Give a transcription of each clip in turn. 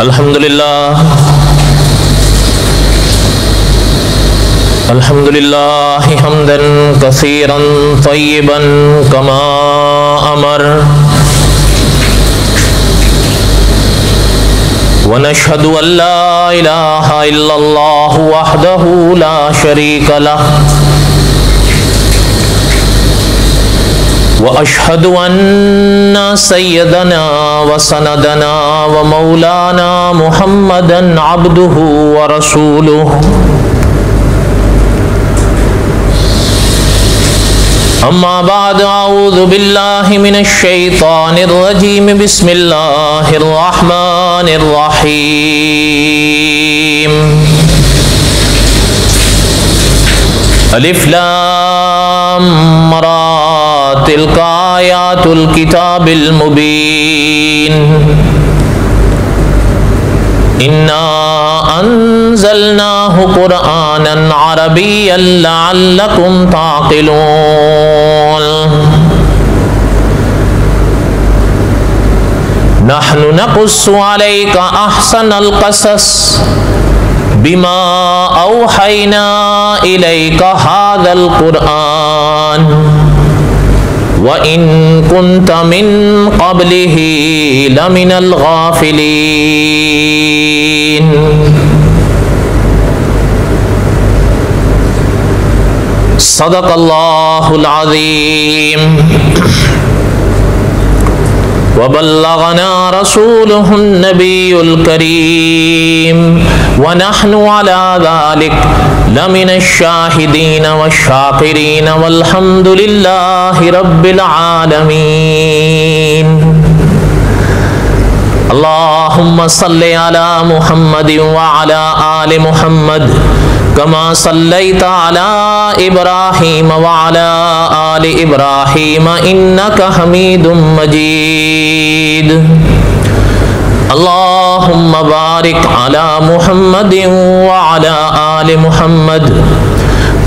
अल्हम्दुलिल्लाह हम्दन कसीरन तय्यबन कमा अमर व नशहदु अल्ला इलाहा इल्लल्लाह वहदहु ला शरीक लह व अशहदु अन्ना सय्यदना व सनदना व मौलाना मुहम्मदन अब्दुहु व रसूलुहु अम्मा बाद आऊज़ु बिल्लाहि मिनश शैतानिर रजीम बिस्मिल्लाहिर रहमानिर रहीम अलिफ लाम रा तिल्का आयातुल किताबिल मुबीन इन्ना अंज़लनाहु क़ुरआनन अरबिय्यन लअल्लकुम ताक़िलून नहनु नक़ुस्सु अलैका अहसनल क़सस बिमा औहैना इलैका हाज़ल क़ुरआन व इन कुन्त मिन क़ब्लिही लमिनल गाफ़िलीन। सदक़ल्लाहुल अज़ीम व बल्लगना रसूलुहुन नबियुल करीम व नहनु अला ज़ालिक लमिनश शाहिदीन वश्शाकिरीन वल्हम्दुलिल्लाहि रब्बिल आलमीन। अल्लाहुम्मा सल्लि अला मुहम्मदिन व अला आलि मुहम्मद कमा सल्लैता अला इब्राहीम व अला आलि इब्राहीम इन्नका हमीदुम मजीद। अल्लाहुम्मा बारिक अला मुहम्मदिन व अला आलि मुहम्मद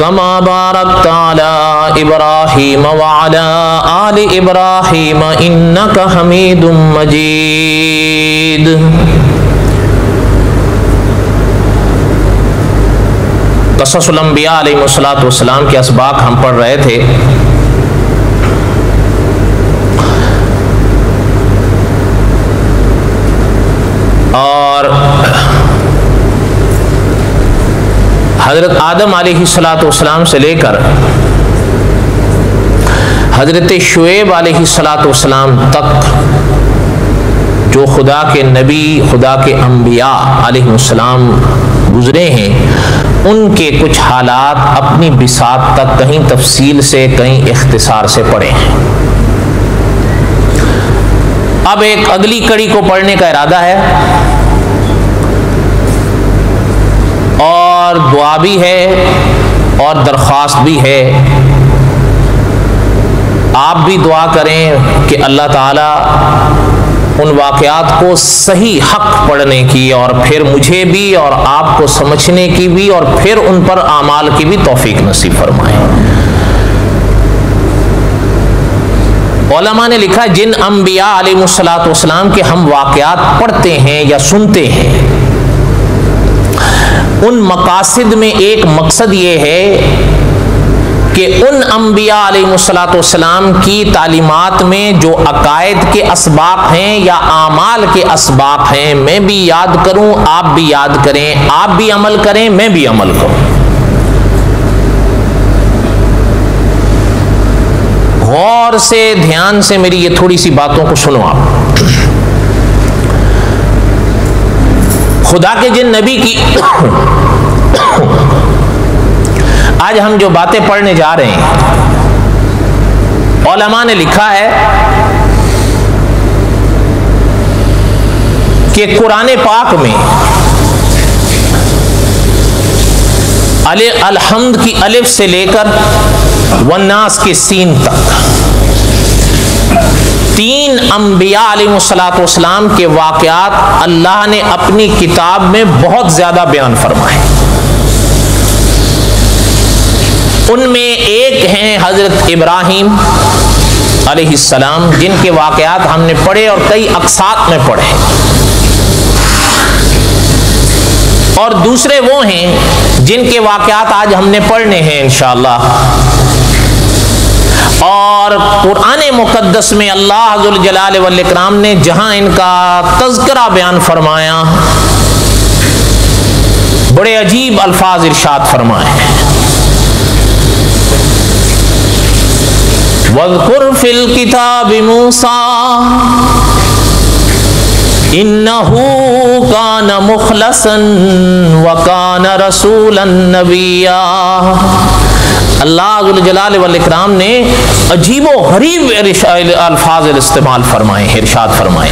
कमा बारकता अला इब्राहीम व अला आलि इब्राहीम इन्नका हमीदुम मजीद। क़ससुल अंबिया अलैहिमुस्सलातु वस्सलाम के असबाक हम पढ़ रहे थे। और हजरत आदम अलैहिस्सलातु वस्सलाम से लेकर हजरत शुएब अलैहिस्सलातु वस्सलाम तक जो खुदा के नबी, खुदा के अंबिया अलैहिस्सलाम गुजरे हैं, उनके कुछ हालात अपनी बिसात तक कहीं तफसील से कहीं इख्तिसार से पढ़े हैं। अब एक अगली कड़ी को पढ़ने का इरादा है और दुआ भी है और दरख्वास्त भी है। आप भी दुआ करें कि अल्लाह ताला उन वाक़यात को सही हक पढ़ने की और फिर मुझे भी और आपको समझने की भी और फिर उन पर आमाल की भी तौफीक नसीब फरमाए। उलमा ने लिखा, जिन अंबिया अलैहिस्सलातु वस्सलाम के हम वाक़यात पढ़ते हैं या सुनते हैं, उन मकासिद में एक मकसद ये है कि उन अंबिया अलैहिस्सलातु वस्सलाम की तालीमात में जो अकायद के असबाक हैं या आमाल के असबाक हैं, मैं भी याद करूं, आप भी याद करें, आप भी अमल करें, मैं भी अमल करूं। गौर से, ध्यान से मेरी ये थोड़ी सी बातों को सुनो आप। खुदा के जिन नबी की आज हम जो बातें पढ़ने जा रहे हैं, उलमा ने लिखा है कि कुरान पाक में अलहम्द की अलिफ से लेकर वन्नास के सीन तक 3 अंबिया अलैहिस्सलातु वस्सलाम के वाक़यात अल्लाह ने अपनी किताब में बहुत ज्यादा बयान फरमाए। उनमें एक हैं हजरत इब्राहीम अलैहिस्सलाम, जिनके वाक़यात हमने पढ़े और कई अक़सात में पढ़े। और दूसरे वो हैं जिनके वाक़यात आज हमने पढ़ने हैं इंशाअल्लाह। और कुरान मुक़द्दस में अल्लाह ज़ुल जलाल वल इकराम ने जहां इनका तज़किरा बयान फरमाया, बड़े अजीब अल्फाज इरशाद फरमाए। वज़कुर फिल किताबि मूसा इन्नहू कान मुखलसन व कान रसूलन नबिया। अल्लाह ज़ुल जलाल वल इकराम ने अजीबो गरीब अल्फाज इस्तेमाल फरमाए, इरशाद फरमाए।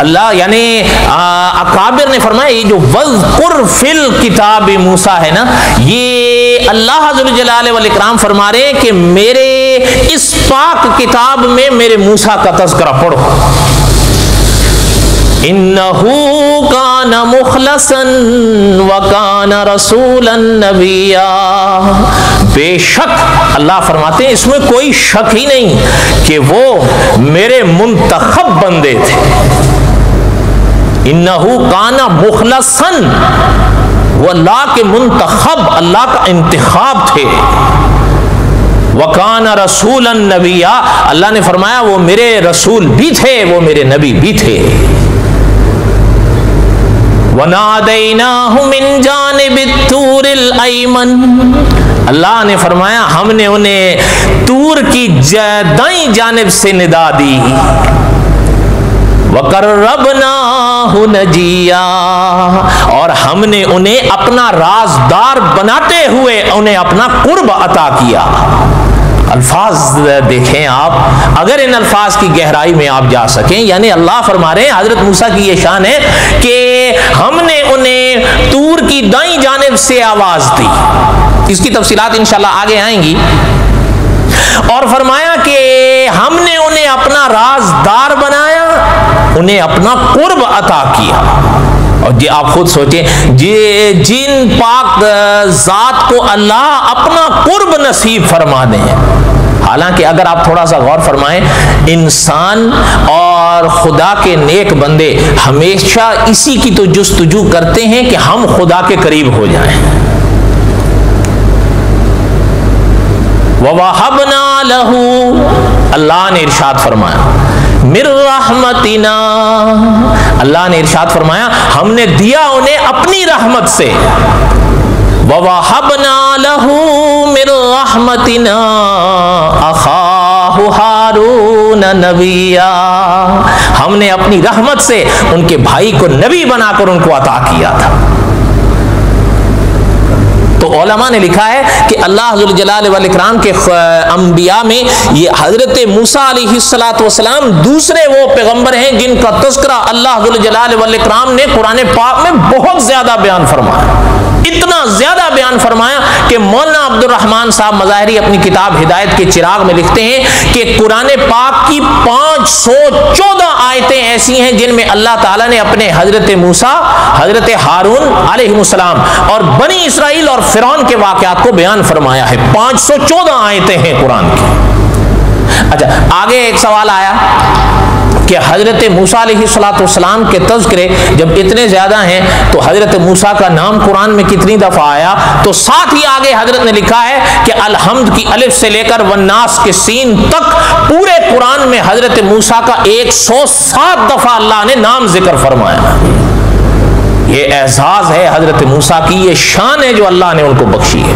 अल्लाह यानी अकाबिर ने फरमाया, ये जो वज़कुर फिल किताब मूसा है ना, ये अल्लाह ज़ुल जलाल वल इकराम फरमा रहे हैं कि मेरे इस पाक किताब में मेरे मूसा का तज़किरा पढ़ो। इन्नहू कान मुखलसन व कान रसूलन नबिया। बेशक अल्लाह फरमाते हैं इसमें कोई शक ही नहीं कि वो मेरे मुंतखब बंदे थे। इन्नहू काना मुखलसन, वो अल्लाह के मुंतखब, अल्लाह का इंतखाब थे। वकाना रसूलन नबिया, अल्लाह ने फरमाया वो मेरे रसूल भी थे, वो मेरे नबी भी थे। वनादैनाहु मिन जानिबित तूरिल अयमन, अल्लाह ने फरमाया हमने उन्हें तूर की दाईं जानिब से निदा दी। वकर्रबनाहु नजिया, और हमने उन्हें अपना राजदार बनाते हुए उन्हें अपना कुर्ब अता किया। अल्फाज देखें आप, अगर इन अल्फाज की गहराई में आप जा सकें, यानी अल्लाह फरमा रहे हैं हजरत मूसा की ये शान है कि हमने उन्हें तूर की दाईं जानिब से आवाज दी। इसकी तफसीलात इंशाल्लाह आगे आएंगी। और फरमाया कि हमने उन्हें अपना राजदार बनाया, उन्हें अपना कुर्ब अता किया। और जी आप खुद सोचें, जिन पाक जात को अल्लाह अपना कुर्ब नसीब फरमा दे। हालांकि अगर आप थोड़ा सा गौर फरमाएं, इंसान और खुदा के नेक बंदे हमेशा इसी की तो जुस्तजू करते हैं कि हम खुदा के करीब हो जाएं। ववहबना लहू, अल्लाह ने इरशाद फरमाया मिर रहमतिना, अल्लाह ने इरशाद फरमाया हमने दिया उन्हें अपनी रहमत से। ववहबना लहू मिर रहमतिना अखाहु हारून नबिया, हमने अपनी रहमत से उनके भाई को नबी बनाकर उनको अता किया था। तो उलमा ने लिखा है कि अल्लाह ज़ुल जलाल वल इकराम के अंबिया में ये हजरत मूसा अलैहिस्सलातु वस्सलाम दूसरे वो पैगंबर हैं जिनका तज़किरा अल्लाह ज़ुल जलाल वल इकराम ने कुरान पाक में बहुत ज्यादा बयान फरमाया। इतना ज्यादा बयान फरमाया कि मौलाना अब्दुल रहमान साहब मज़ाहिरी अपनी किताब हिदायत के चिराग में लिखते हैं कि कुरान पाक की 514 आयतें ऐसी हैं जिनमें अल्लाह ताला ने अपने हजरत मूसा, हजरत हारून अलैहिस्सलाम और बनी इसराइल और फिरौन के वाक़यात को बयान फरमाया है। 514 आयतें हैं कुरान की। अच्छा, आगे एक सवाल आया कि हजरत मूसा अलैहिस्सलाम के तज़किरे जब इतने ज्यादा हैं तो हजरत मूसा का नाम कुरान में कितनी दफा आया? तो साथ ही आगे हजरत ने लिखा है कि अलहम्द की अलिफ से लेकर वन्नास के सीन तक पूरे कुरान में हजरत मूसा का 107 दफा अल्लाह ने नाम जिक्र फरमाया। ये एहसास है हजरत मूसा की, ये शान है जो अल्लाह ने उनको बख्शी है।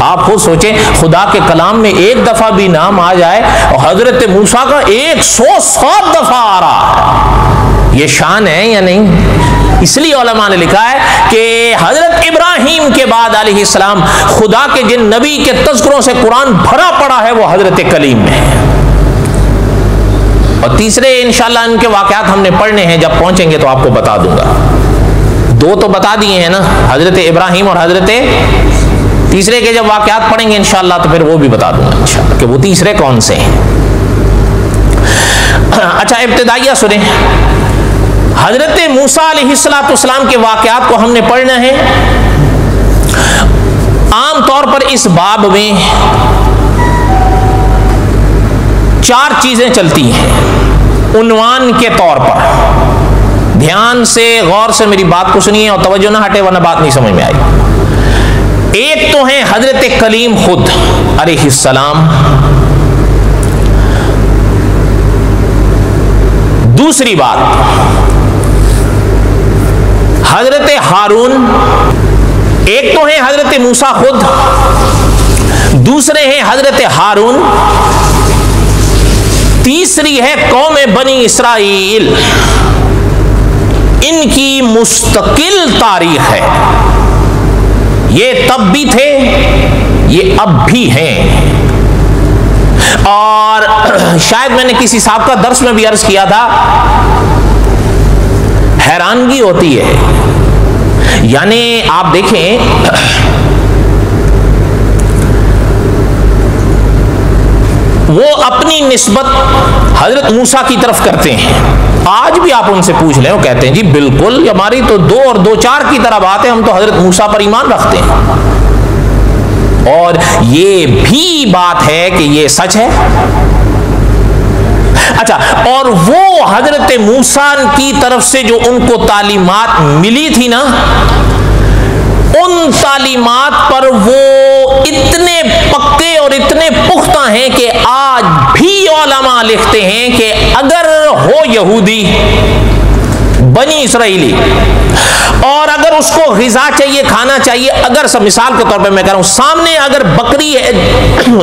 आप खुद सोचें, खुदा के कलाम में एक दफा भी नाम आ जाए और हजरत मूसा का 107 दफा आ रहा है, ये शान है या नहीं? इसलिए उलमा ने लिखा है कि हजरत इब्राहिम के बाद अलैहिस्सलाम खुदा के जिन नबी के तज़किरों से कुरान भरा पड़ा है वो हजरत कलीम में है। और तीसरे इंशाअल्लाह इनके वाक़यात हमने पढ़ने हैं, जब पहुंचेंगे तो आपको बता दूंगा। दो तो बता दिए हैं ना, हजरत इब्राहिम और हजरत, तीसरे के जब वाक़यात पढ़ेंगे इंशाअल्लाह तो फिर वो भी बता दूंगा इंशाअल्लाह कि वो तीसरे कौन से हैं। अच्छा, इब्तिदाइया सुने, हजरत मूसा अलैहिस्सलाम के वाक़यात को हमने पढ़ना है। आम तौर पर इस बाब में 4 चीजें चलती हैं उन्वान के तौर पर। ध्यान से गौर से मेरी बात को सुनिए और तवज्जो ना हटे वरना बात नहीं समझ में आई। एक तो है हजरत कलीम खुद अलैहिस्सलाम, दूसरी बात हजरत हारून, एक तो है हजरत मूसा खुद, दूसरे हैं हजरत हारून, तीसरी है कौम बनी इसराइल। इनकी मुस्तकिल तारीख है, ये तब भी थे, ये अब भी हैं। और शायद मैंने किसी साहब का दर्स में भी अर्ज किया था, हैरानगी होती है। यानी आप देखें, वो अपनी निस्बत हजरत मूसा की तरफ करते हैं। आज भी आप उनसे पूछ लें, वो कहते हैं जी बिल्कुल, हमारी तो 2 और 2 4 की तरह बात है, हम तो हजरत मूसा पर ईमान रखते हैं। और ये भी बात है कि ये सच है। अच्छा, और वो हजरत मूसा की तरफ से जो उनको तालीमात मिली थी ना, उन तालीमात पर वो इतने पक्के और इतने पुख्ता हैं कि आज भी उलमा लिखते हैं कि अगर हो यहूदी बनी इसराइली और अगर उसको ग़िज़ा चाहिए, खाना चाहिए, अगर सब मिसाल के तौर पे मैं कह रहा हूं, सामने अगर बकरी है,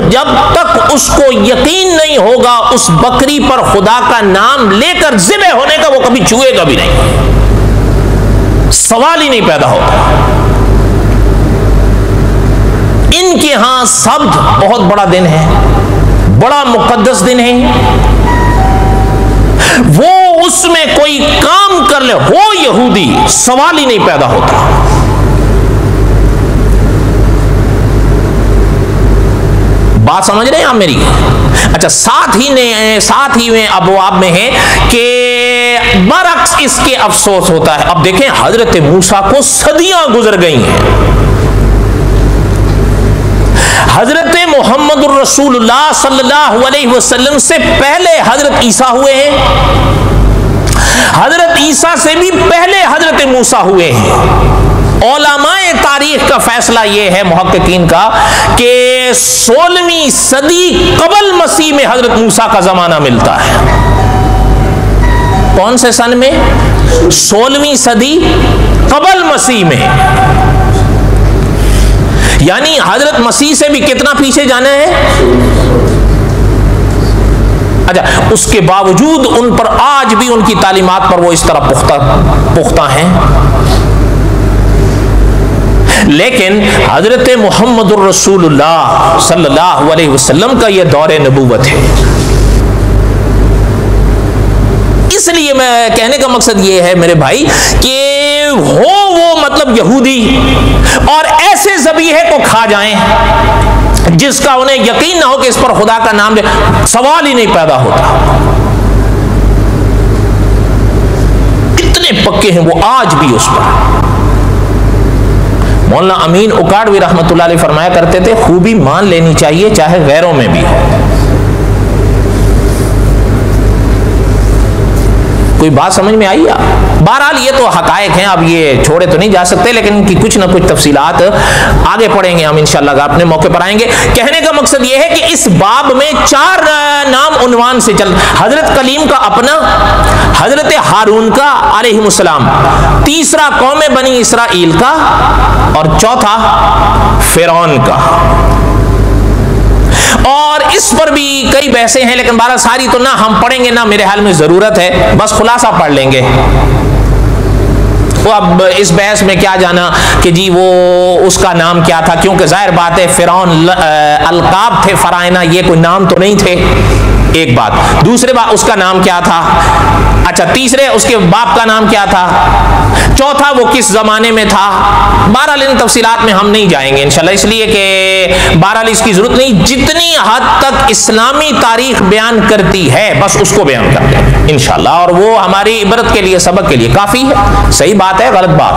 जब तक उसको यकीन नहीं होगा उस बकरी पर खुदा का नाम लेकर ज़िबह होने का, वो कभी छुएगा भी नहीं, सवाल ही नहीं पैदा होता। इनके यहां शब्द बहुत बड़ा दिन है, बड़ा मुकद्दस दिन है, वो उसमें कोई काम कर ले, हो यहूदी, सवाल ही नहीं पैदा होता। बात समझ रहे हैं आप मेरी? अच्छा, साथ ही में अबवाब में है कि बरअक्स इसके अफसोस होता है। अब देखें, हजरत मूसा को सदियां गुजर गई हैं, हजरत मोहम्मदुर रसूलुल्लाह सल्लल्लाहु अलैहि वसल्लम से पहले हजरत ईसा हुए हैं, हजरत ईसा से भी पहले हजरत मूसा हुए हैं। उलमाए तारीख का फैसला यह है, मुहक्किकीन का, कि 16वीं सदी कबल मसीह में हजरत मूसा का जमाना मिलता है। कौन से सन में? 16वीं सदी कबल मसीह में। यानी हजरत मसीह से भी कितना पीछे जाना है। अच्छा, उसके बावजूद उन पर आज भी उनकी तालीमात पर वो इस तरह पुख्ता हैं। लेकिन हजरत मुहम्मदुर रसूलुल्लाह सल्लल्लाहु अलैहि वसल्लम का यह दौरे नबूवत है। इसलिए मैं कहने का मकसद ये है मेरे भाई कि हो वो मतलब यहूदी और ऐसे ज़बीहे को खा जाएं जिसका उन्हें यकीन ना हो कि इस पर खुदा का नाम ले, सवाल ही नहीं पैदा होता। इतने पक्के हैं वो आज भी उस पर। मौलाना अमीन उकाड़वी रहमतुल्लाह अलैह फरमाया करते थे, खूबी मान लेनी चाहिए चाहे गैरों में भी हो। कोई बात समझ में आई? बहरहाल ये तो हकायक हैं, अब ये छोड़े तो नहीं जा सकते, लेकिन इनकी कुछ ना कुछ तफसीलात आगे पढ़ेंगे हम इंशाअल्लाह, अपने मौके पर आएंगे। कहने का मकसद ये है कि इस बाब में 4 नाम उन्वान से चल, हजरत कलीम का अपना, हजरत हारून का अलैहिमुस्सलाम, तीसरा कौम बनी इसराइल का, और चौथा फिरौन का। और इस पर भी कई बहसें हैं, लेकिन 12 सारी तो ना हम पढ़ेंगे ना मेरे हाल में जरूरत है, बस खुलासा पढ़ लेंगे। वो अब इस बहस में क्या जाना कि जी वो उसका नाम क्या था, क्योंकि जाहिर बात है फिरौन अलकाब थे, फराइना ये कोई नाम तो नहीं थे, एक बात। दूसरे बात उसका नाम क्या था, अच्छा तीसरे उसके बाप का नाम क्या था, चौथा वो किस जमाने में था। बहरहाल इन तफसीलात में हम नहीं जाएंगे इंशाल्लाह, इसलिए कि बहरहाल इसकी जरूरत नहीं, जितनी हद तक इस्लामी तारीख बयान करती है बस उसको बयान करते हैं इंशाल्लाह, और वो हमारी इबरत के लिए, सबक के लिए काफी है। सही बात है, गलत बात।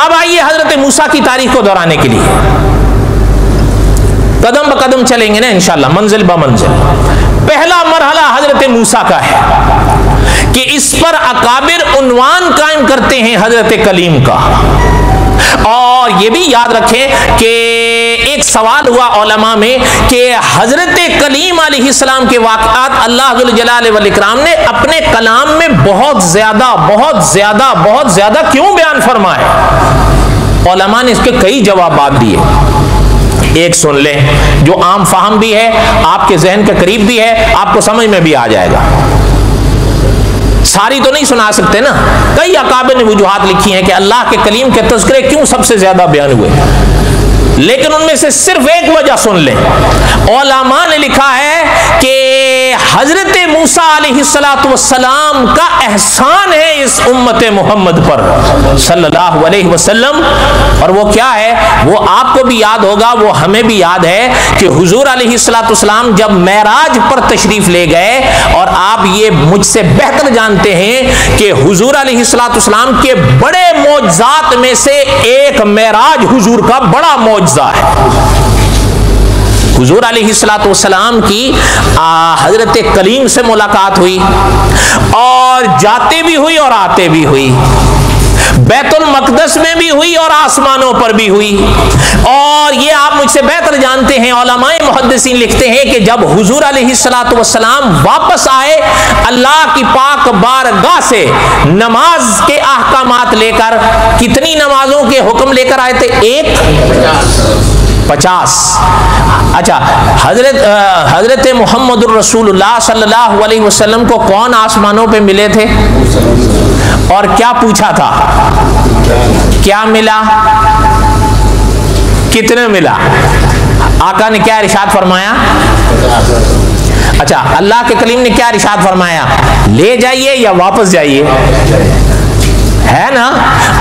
अब आइए हजरत मूसा की तारीख को दोहराने के लिए कदम ब कदम चलेंगे ना इंशाल्लाह, मंजिल ब मंजिल। पहला मरहला हजरत मूसा का है कि इस पर अकाबिर उन्वान कायम करते हैं हजरत कलीम का। और ये भी याद रखें कि एक सवाल हुआ उलमा में कि हजरत कलीम अलैहिस्सलाम के वाक़ात अल्लाह जुल जलाल वल इकराम ने अपने कलाम में बहुत ज्यादा क्यों बयान फरमाए। उलमा ने इसके कई जवाब दिए। एक सुन लें जो आम फाहम भी है, आपके जहन के करीब भी है, आपको समझ में भी आ जाएगा। सारी तो नहीं सुना सकते ना। कई अकाबिर ने वजूहात लिखी हैं कि अल्लाह के कलीम के तज़किरे क्यों सबसे ज्यादा बयान हुए, लेकिन उनमें से सिर्फ एक वजह सुन लें। उलमा ने लिखा है कि हजरत मूसा अलैहिस्सलातु वस्सलाम का एहसान है इस उम्मत मोहम्मद पर सल्लल्लाहु अलैहि वसल्लम। और वो क्या है, वो आपको भी याद होगा, वो हमें भी याद है कि हुजूर अलैहिस्सलातु वस्सलाम जब मेराज पर तशरीफ ले गए, और आप ये मुझसे बेहतर जानते हैं कि हुजूर अलैहिस्सलातु वस्सलाम के बड़े मौजज़ात में से एक मेराज हुजूर का बड़ा मौजज़ा है। हुजूर अलैहिस्सलातु वस्सलाम की हजरत कलीम से मुलाकात हुई, और जाते भी हुई और आते भी हुई, बैतुल मक़दस में भी हुई और आसमानों पर भी हुई। और ये आप मुझसे बेहतर जानते हैं, उलमाए मुहद्दिसीन लिखते हैं कि जब हुजूर अलैहिस्सलातु वस्सलाम वापस आए अल्लाह की पाक बारगाह से नमाज के अहकामात लेकर, कितनी नमाजों के हुक्म लेकर आए थे? 50। अच्छा, हजरत मुहम्मदुर रसूलुल्लाह सल्लल्लाहु अलैहि वसल्लम को कौन आसमानों पे मिले थे और क्या पूछा था? क्या मिला, कितने मिला? आका ने क्या इरशाद फरमाया? अच्छा, अल्लाह के कलीम ने क्या इरशाद फरमाया? ले जाइए या वापस जाइए, है ना?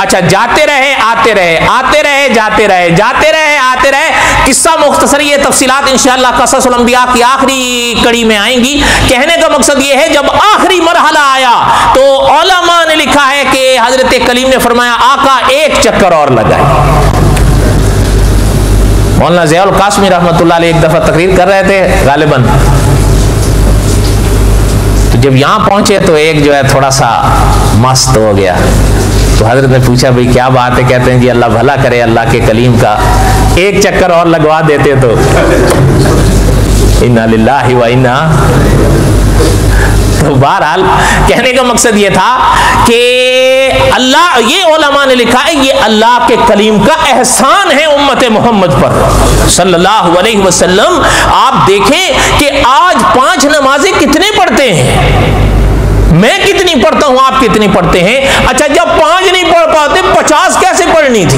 अच्छा, जाते रहे आते रहे, आते रहे जाते रहे, जाते रहे आते रहे। किस्सा मुख्तसर, ये तफसीलात इंशाअल्लाह क़ससुल अंबिया की आखिरी कड़ी में आएंगी। कहने का मकसद ये है, जब आखिरी मरहला आया तो उलमा ने लिखा है कि हजरत कलीम ने फरमाया, आका एक चक्कर और लगाए। मौलाना ज़ियाउल कासमी रहमतुल्लाह अलैह एक दफा तकरीर कर रहे थे गालिबन, तो जब यहाँ पहुंचे तो एक जो है थोड़ा सा मस्त हो गया। तो हजरत ने पूछा, भाई क्या बात है? कहते हैं जी अल्लाह भला करे, अल्लाह के कलीम का एक चक्कर और लगवा देते तो। इन्ना लिल्लाहि व इन्ना। तो बहरहाल कहने का मकसद ये था कि अल्लाह, ये उलमा ने लिखा है, ये अल्लाह के कलीम का एहसान है उम्मत मोहम्मद पर सल्लल्लाहु अलैहि वसल्लम। आप देखें कि आज 5 नमाजें कितने पढ़ते हैं, मैं कितनी पढ़ता हूं, आप कितनी पढ़ते हैं? अच्छा, जब 5 नहीं पढ़ पाते, 50 कैसे पढ़नी थी?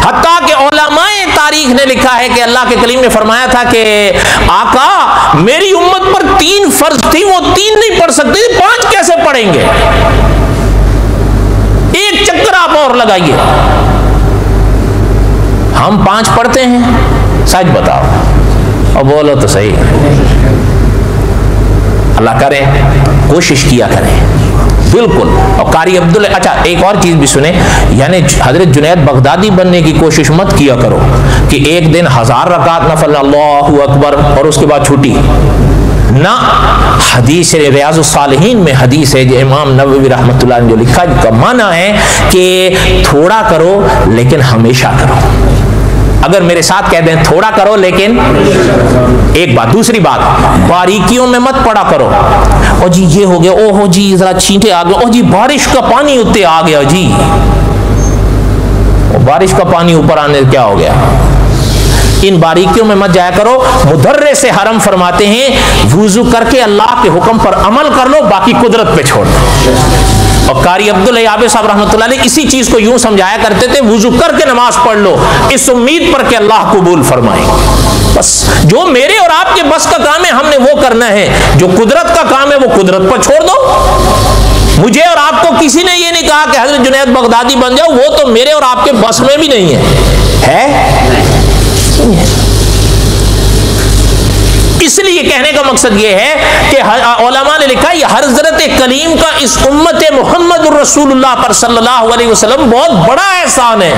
हत्ता कि उलमाए तारीख ने लिखा है कि अल्लाह के कलीम ने फरमाया था कि आका मेरी उम्मत पर 3 फर्ज थी, वो 3 नहीं पढ़ सकते, 5 कैसे पढ़ेंगे? एक चक्कर आप और लगाइए। हम 5 पढ़ते हैं, सच बताओ और बोलो तो सही। अल्लाह करे, कोशिश किया करें बिल्कुल। और कारी अब्दुल, अच्छा एक और चीज भी सुने, यानी हजरत जुनैद बगदादी बनने की कोशिश मत किया करो कि एक दिन 1000 रकात नफल अल्लाहु अकबर और उसके बाद छुट्टी ना। हदीस रियाजुस सालिहीन में हदीस है, जो इमाम नववी रहमतुल्लाह ने जो लिखा, जिसका माना है कि थोड़ा करो लेकिन हमेशा करो। अगर मेरे साथ कह दें थोड़ा करो लेकिन, एक बात। दूसरी बात, बारीकियों में मत पड़ा करो। ओ जी ये हो गया, ओहो जी जरा छींटे आ गए, ओ जी बारिश का पानी उत्ते आ गया जी, बारिश का पानी ऊपर आने क्या हो गया? इन बारीकियों में मत जाया करो। मुदर्रे से हरम फरमाते हैं, वुजू करके अल्लाह के हुक्म पर अमल कर लो, बाकी कुदरत पे छोड़ दो। और कारी अब्दुल याब साहब रहमतुल्लाह अलैह इसी चीज को यूं समझाया करते थे, वुजू करके नमाज पढ़ लो इस उम्मीद पर कि अल्लाह कबूल फरमाए। बस जो मेरे और आपके बस का काम है हमने वो करना है, जो कुदरत का काम है वो कुदरत पर छोड़ दो। मुझे और आपको किसी ने ये नहीं कहा कि हजरत जुनैद बगदादी बन जाओ, वो तो मेरे और आपके बस में भी नहीं है। इसलिए कहने का मकसद यह है कि उलमा ने लिखा है हजरत कलीम का इस उम्मत मोहम्मद रसूलुल्लाह पर सल्लल्लाहु अलैहि वसल्लम बहुत बड़ा एहसान है।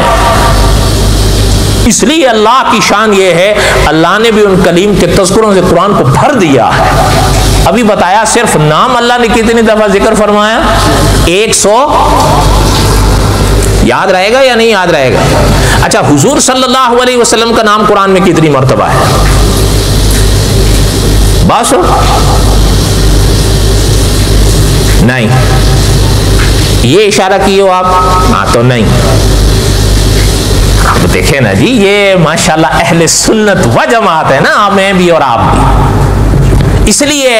इसलिए अल्लाह की शान यह है, अल्लाह ने भी उन कलीम के तज़किरों से कुरान को भर दिया है। अभी बताया सिर्फ नाम अल्लाह ने कितनी दफा जिक्र फरमाया? 100। याद रहेगा या नहीं याद रहेगा? अच्छा, हुजूर सल्लल्लाहु अलैहि वसल्लम का नाम कुरान में कितनी मर्तबा है? बस नहीं, ये इशारा किए हो आप? हाँ तो नहीं। आप देखें ना जी, ये माशाल्लाह अहले सुन्नत व जमात है ना, मैं भी और आप भी। इसलिए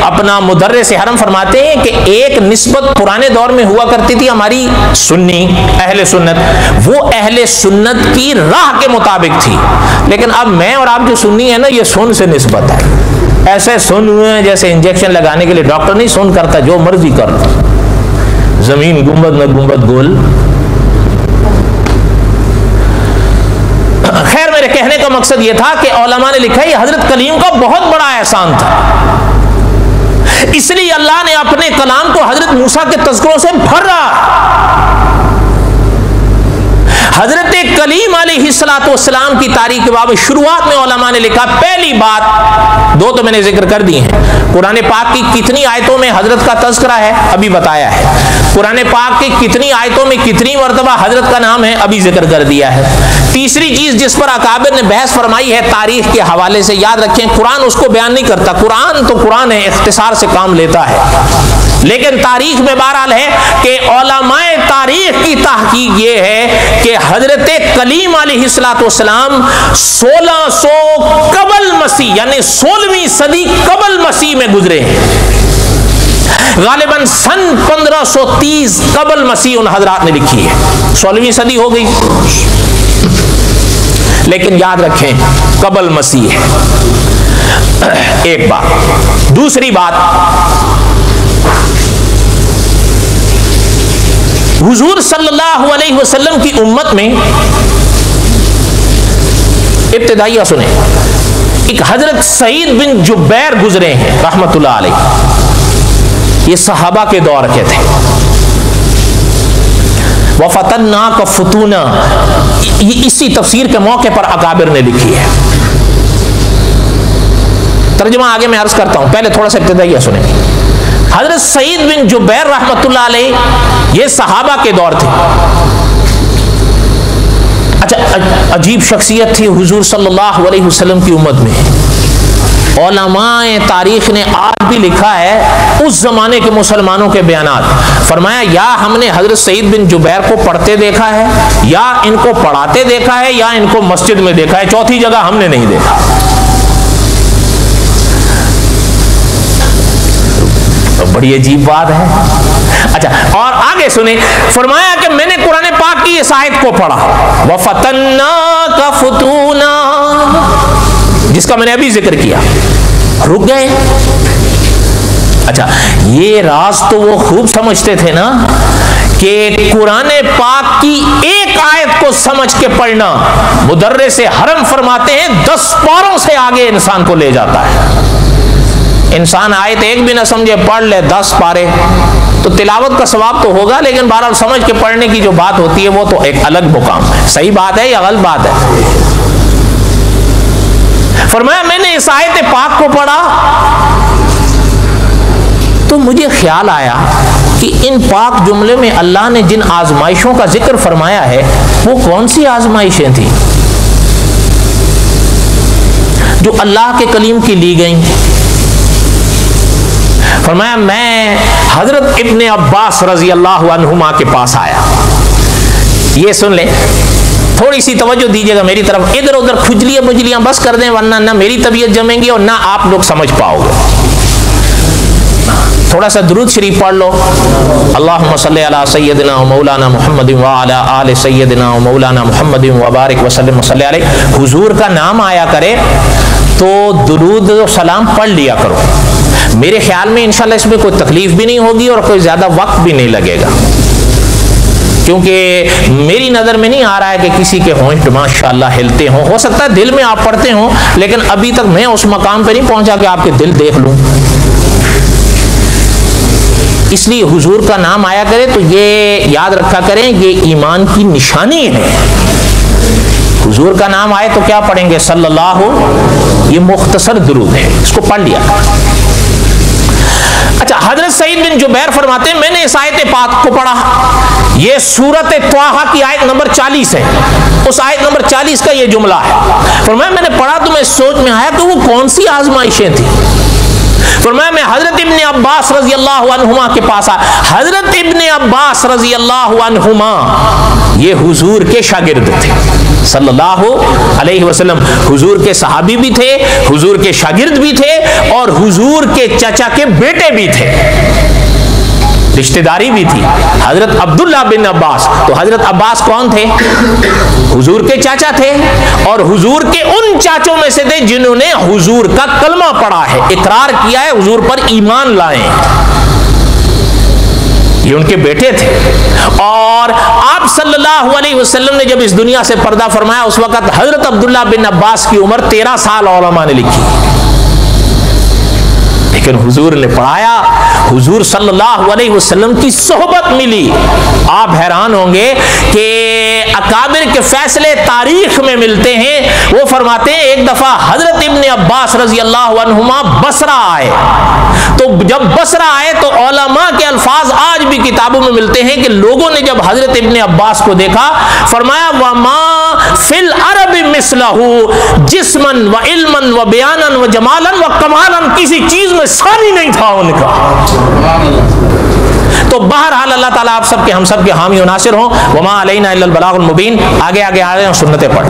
अपना मुदर्रिस हरम फरमाते हैं कि एक निस्बत पुराने दौर में हुआ करती थी हमारी सुन्नी अहले सुन्नत, वो अहले सुन्नत की राह के मुताबिक थी। लेकिन अब मैं और आप जो सुन्नी है ना, ये सुन से निस्बत है। ऐसे सुन हुए हैं जैसे इंजेक्शन लगाने के लिए डॉक्टर नहीं सुन करता, जो मर्जी कर लो, जमीन गुंबद न गुंबद गोल। खैर, मेरे कहने का मकसद यह था कि उलमा ने लिखा है हजरत कलीम का बहुत बड़ा एहसान था, इसलिए अल्लाह ने अपने कलाम को हजरत मूसा के तज़किरों से भरा। हजरत कलीम अलैहिस्सलाम की तारीख के बाब शुरुआत में उलमा ने लिखा, पहली बात, दो तो मैंने जिक्र कर दी हैं, कुरान पाक की कितनी आयतों में हजरत का तज़किरा है अभी बताया है, कुरान पाक की कितनी आयतों में कितनी मरतबा हजरत का नाम है अभी जिक्र कर दिया है। तीसरी चीज जिस पर अकाबिर ने बहस फरमाई है तारीख के हवाले से, याद रखें कुरान उसको बयान नहीं करता, कुरान तो कुरान है, इख्तिसार से काम लेता है। लेकिन तारीख में बहरहाल है कि उलमाए तारीख की तहकीक ये है कि हजरत कलीम अलैहिस्सलाम 1600 कबल मसीह यानी 16वीं सदी कबल मसीह में गुजरे हैं। गालिबन सन 1530 कबल मसीह उन हजरात ने लिखी है, 16वीं सदी हो गई, लेकिन याद रखें कबल मसीह है। एक बात। दूसरी बात, हुजूर सल्लल्लाहु अलैहि वसल्लम की उम्मत में इब्तिदाइया सुने, एक हजरत सईद बिन जुबैर गुजरे हैं रहमतुल्लाह अलैह, ये सहाबा के दौर के थे। वफतन्ना का फतूना, ये इसी तफसीर के मौके पर अकाबिर ने लिखी है। तर्जुमा आगे मैं अर्ज करता हूं, पहले थोड़ा सा इब्तिदाइया सुने। हजरत सईद बिन जुबैर रहमतुल्लाह अलैह ये सहाबा के दौर थे। अच्छा, अजीब शख्सियत थी हुजूर सल्लल्लाहु अलैहि वसल्लम की उम्मत में। उलमाए तारीख ने आज भी लिखा है उस जमाने के मुसलमानों के बयानात, फरमाया या हमने हजरत सईद बिन जुबैर को पढ़ते देखा है, या इनको पढ़ाते देखा है, या इनको मस्जिद में देखा है, चौथी जगह हमने नहीं देखा। तो बड़ी अजीब बात है। अच्छा, और आगे सुने, फरमाया कि मैंने कुरान पाक की इस आयत को पढ़ा, वफतन्ना का फतूना, जिसका मैंने अभी जिक्र किया, रुक गए। अच्छा, ये राज तो वो खूब समझते थे ना कि कुरान पाक की एक आयत को समझ के पढ़ना, मुदर्रिस हरम फरमाते हैं 10 पारों से आगे इंसान को ले जाता है। इंसान आयत एक भी ना समझे, पढ़ ले 10 पारे, तो तिलावत का सवाब तो होगा, लेकिन बहरहाल समझ के पढ़ने की जो बात होती है वो तो एक अलग मुकाम है। सही बात है या गलत बात है? फरमाया मैंने इस आयत पाक को पढ़ा तो मुझे ख्याल आया कि इन पाक जुमले में अल्लाह ने जिन आजमाइशों का जिक्र फरमाया है वो कौन सी आजमाइशें थी जो अल्लाह के कलीम की ली गई। फरमाया मैं हजरत इब्ने अब्बास रजी अल्लाह अन्हुमा के पास आया। ये सुन ले, थोड़ी सी तवज्जो दीजिएगा मेरी तरफ, इधर उधर खुजलियां बुजलियां बस कर दें, वरना ना मेरी तबीयत जमेंगी और ना आप लोग समझ पाओगे। थोड़ा सा दुरूद शरीफ पढ़ लो, अल्लाहुम्मा सल्ली अला सय्यदिना व मौलाना मुहम्मदिन व अला आले सय्यदिना व मौलाना मुहम्मदिन व बारिक व सल्लिम व सल्ली अलैहि। हुजूर का नाम आया करे तो दुरूद और सलाम पढ़ लिया करो। मेरे ख्याल में इंशाल्लाह इसमें कोई तकलीफ भी नहीं होगी और कोई ज्यादा वक्त भी नहीं लगेगा, क्योंकि मेरी नजर में नहीं आ रहा है कि किसी के होंठ माशाल्लाह हिलते हों। हो सकता है दिल में आप पढ़ते हों, लेकिन अभी तक मैं उस मकाम पे नहीं पहुंचा कि आपके दिल देख लूं। इसलिए हुजूर का नाम आया करे तो ये याद रखा करें, ये ईमान की निशानी है। हुजूर का नाम आए तो क्या पढ़ेंगे? सल्लल्लाहु, ये मुख्तसर दुरूद है, इसको पढ़ लिया। अच्छा, हजरत सईद बिन जुबैर फरमाते हैं मैंने इस आयत पाक को पढ़ा, ये सूरत त्वाहा की आयत नंबर 40 है, उस आयत नंबर 40 का ये जुमला है। फरमाया मैंने पढ़ा तो मैं सोच में आया कि वो कौन सी आजमाइशें थी। फरमाया मैं हजरत इब्ने अब्बास रजी अल्लाह अन्हुमा के पास आया। हजरत इब्ने अब्बास रजी अल्लाह अन्हुमा ये हुजूर के शागिर्द थे सल्लल्लाहु अलैहि वसल्लम, हुजूर के सहाबी भी थे, हुजूर के शागिर्द भी थे और हुजूर के चाचा के बेटे भी थे, रिश्तेदारी भी थी। हजरत अब्दुल्ला बिन अब्बास, तो हजरत अब्बास कौन थे? हुजूर के चाचा थे और हुजूर के उन चाचों में से थे जिन्होंने हुजूर का कलमा पढ़ा है, इकरार किया है, हुजूर पर ईमान लाए। ये उनके बेटे थे। और आप सल्लल्लाहु अलैहि वसल्लम ने जब इस दुनिया से पर्दा फरमाया उस वक्त हजरत अब्दुल्ला बिन अब्बास की उम्र 13 साल उलमा ने लिखी, लेकिन हुजूर ने पढ़ाया, हुजूर सल्लल्लाहु अलैहि वसल्लम की सोहबत मिली। आप हैरान होंगे कि अकाबिर के फैसले तारीख में मिलते हैं। वो फरमाते हैं एक दफा हजरत इब्ने अब्बास रजी अल्लाह अन्हुमा बसरा आए, तो जब बसरा आए तो उलमा के अल्फाज आज भी किताबों में मिलते हैं कि लोगों ने जब हजरत इब्ने अब्बास को देखा फरमाया वमा फिल अरबी मिसलहू जिस्मन व इल्मन व बयानन व जमालन व कमालन, किसी चीज में सानी नहीं था उनका। तो बहरहाल अल्लाह ताला आप सबके हम सबके हामी और नासिर हों। वमा अलैना इल्लल बलागुल मुबीन। आगे आगे आ रहे हैं, सुन्नतें पढ़।